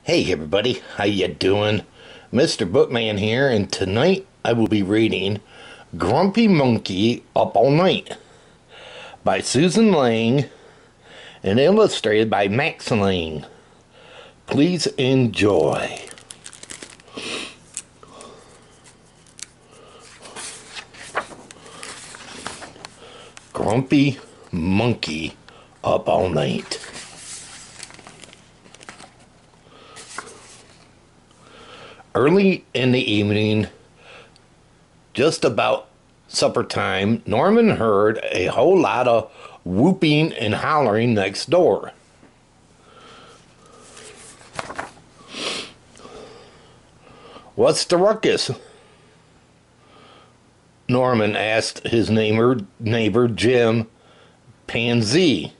Hey everybody, how you doing? Mr. Bookman here, and tonight I will be reading Grumpy Monkey Up All Night by Suzanne Lang and illustrated by Max Lang. Please enjoy. Grumpy Monkey Up All Night. Early in the evening, just about supper time, Norman heard a whole lot of whooping and hollering next door. "What's the ruckus?" Norman asked his neighbor Jim Pansy.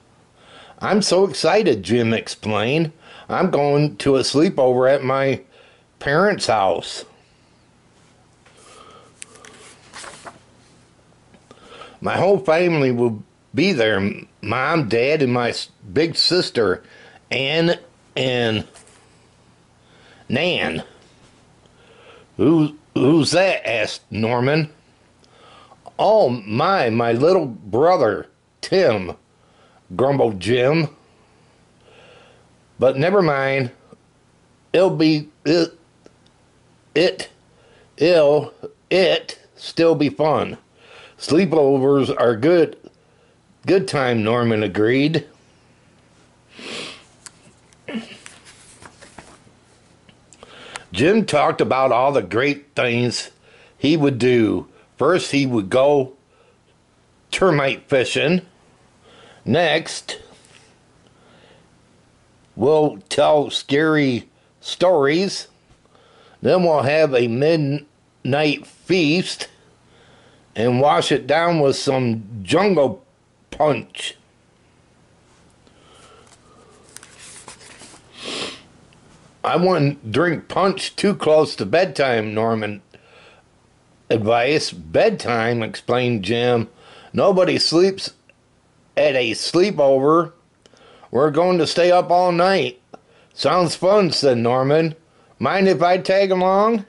"I'm so excited," Jim explained. "I'm going to a sleepover at my parents' house. My whole family will be there. Mom, Dad, and my big sister, Ann and Nan." Who's that?" asked Norman. "Oh, my little brother, Tim," grumbled Jim. "But never mind. It'll still be fun. Sleepovers are good time," Norman agreed. Jim talked about all the great things he would do. First, he would go termite fishing. Next, we'll tell scary stories. Then we'll have a midnight feast and wash it down with some jungle punch. "I wouldn't drink punch too close to bedtime," Norman advised. "Bedtime," explained Jim. "Nobody sleeps at a sleepover. We're going to stay up all night." "Sounds fun," said Norman. "Mind if I tag along?"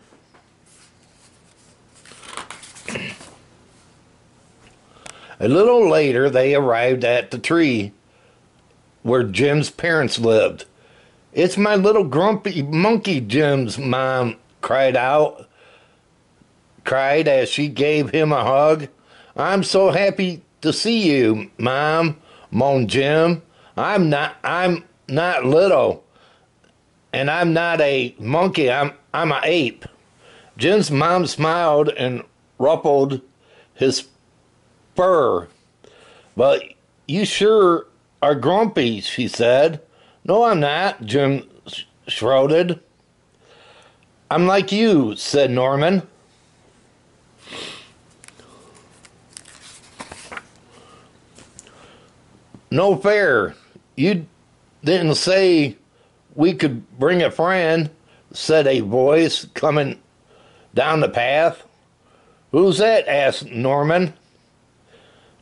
A little later, they arrived at the tree where Jim's parents lived. "It's my little grumpy monkey," Jim's mom cried as she gave him a hug. "I'm so happy to see you, Mom," moaned Jim. I'm not little. And I'm not a monkey, I'm an ape." Jim's mom smiled and ruffled his fur. "But you sure are grumpy," she said. "No, I'm not," Jim shrugged. "I'm like you," said Norman. "No fair. You didn't say we could bring a friend," said a voice coming down the path. "Who's that?" asked Norman.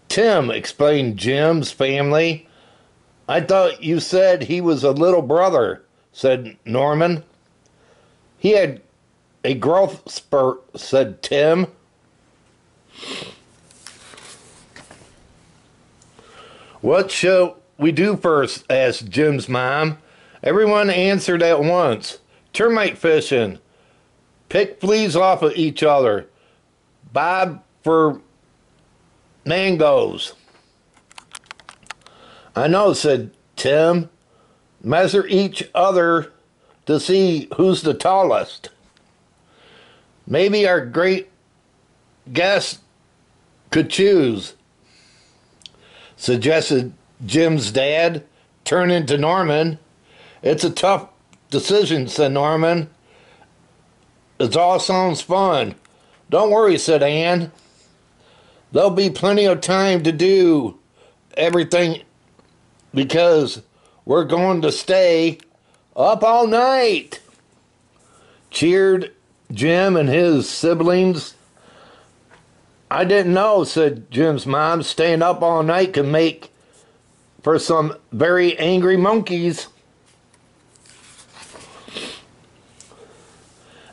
"Tim," explained Jim's family. "I thought you said he was a little brother," said Norman. "He had a growth spurt," said Tim. "What shall we do first?" asked Jim's mom. Everyone answered at once. "Termite fishing. Pick fleas off of each other. Bob for mangoes." "I know," said Tim. "Measure each other to see who's the tallest. Maybe our great guest could choose," suggested Jim's dad, turning to Norman. "It's a tough decision," said Norman. "It all sounds fun." "Don't worry," said Ann. "There'll be plenty of time to do everything because we're going to stay up all night," cheered Jim and his siblings. "I didn't know," said Jim's mom. "Staying up all night can make for some very angry monkeys."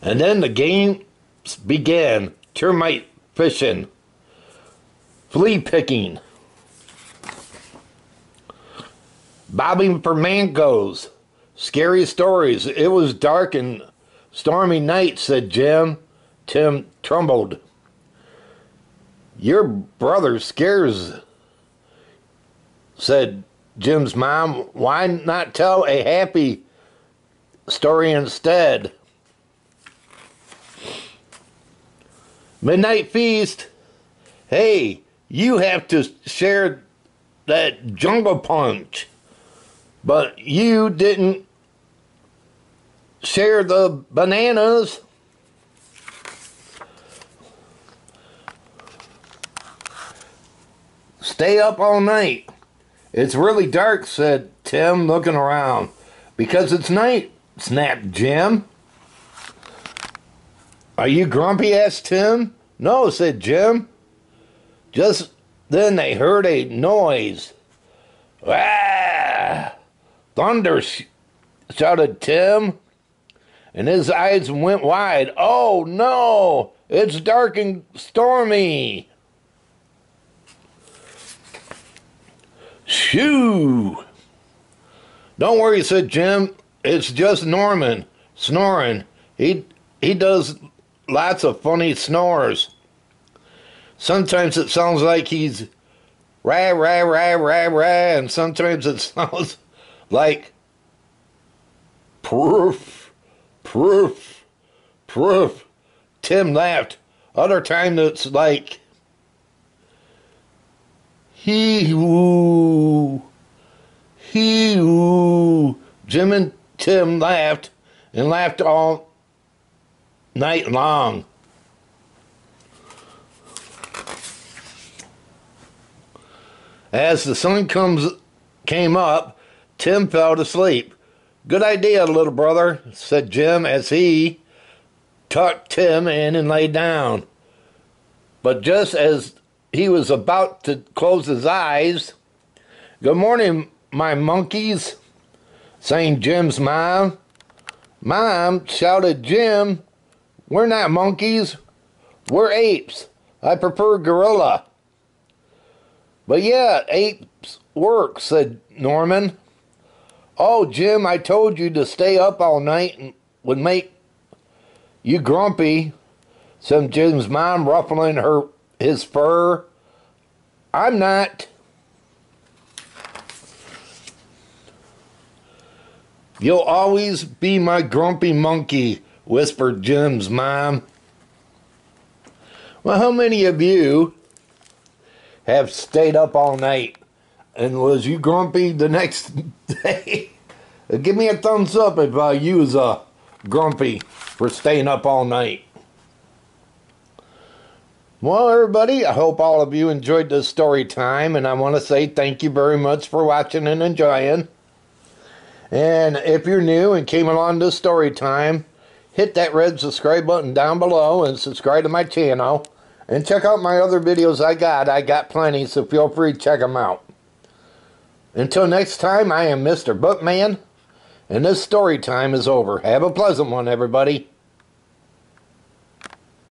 And then the games began. Termite fishing, flea picking, bobbing for mangoes, scary stories. It was dark and stormy night, said Jim. Tim trembled. Your brother scares, said Jim's mom. Why not tell a happy story instead? Midnight feast. Hey, you have to share that jungle punch. But you didn't share the bananas. Stay up all night. It's really dark, said Tim, looking around. Because it's night, snapped Jim. Are you grumpy? Asked Tim. No, said Jim. Just then they heard a noise. Ah! Thunder, shouted Tim, and his eyes went wide. Oh no, it's dark and stormy. Shoo! Don't worry, said Jim. It's just Norman snoring. He does lots of funny snores. Sometimes it sounds like he's rah, rah, rah, rah, rah, and sometimes it sounds like proof, proof, proof. Tim laughed. Other time it's like hee-hoo, hee-hoo. Jim and Tim laughed and laughed all night long. As the sun came up, Tim fell to sleep. Good idea, little brother, said Jim as he tucked Tim in and lay down. But just as he was about to close his eyes, good morning, my monkeys, sang Jim's mom. Mom, shouted Jim, we're not monkeys, we're apes. I prefer gorilla. But yeah, apes work, said Norman. Oh, Jim, I told you to stay up all night and would make you grumpy, said Jim's mom, ruffling his fur. I'm not. You'll always be my grumpy monkey, whispered Jim's mom. Well, how many of you have stayed up all night and was you grumpy the next day? Give me a thumbs up if you was grumpy for staying up all night. Well, everybody, I hope all of you enjoyed this story time, and I want to say thank you very much for watching and enjoying. And if you're new and came along this story time, hit that red subscribe button down below and subscribe to my channel. And check out my other videos I got plenty, so feel free to check them out. Until next time, I am Mr. Bookman, and this story time is over. Have a pleasant one, everybody.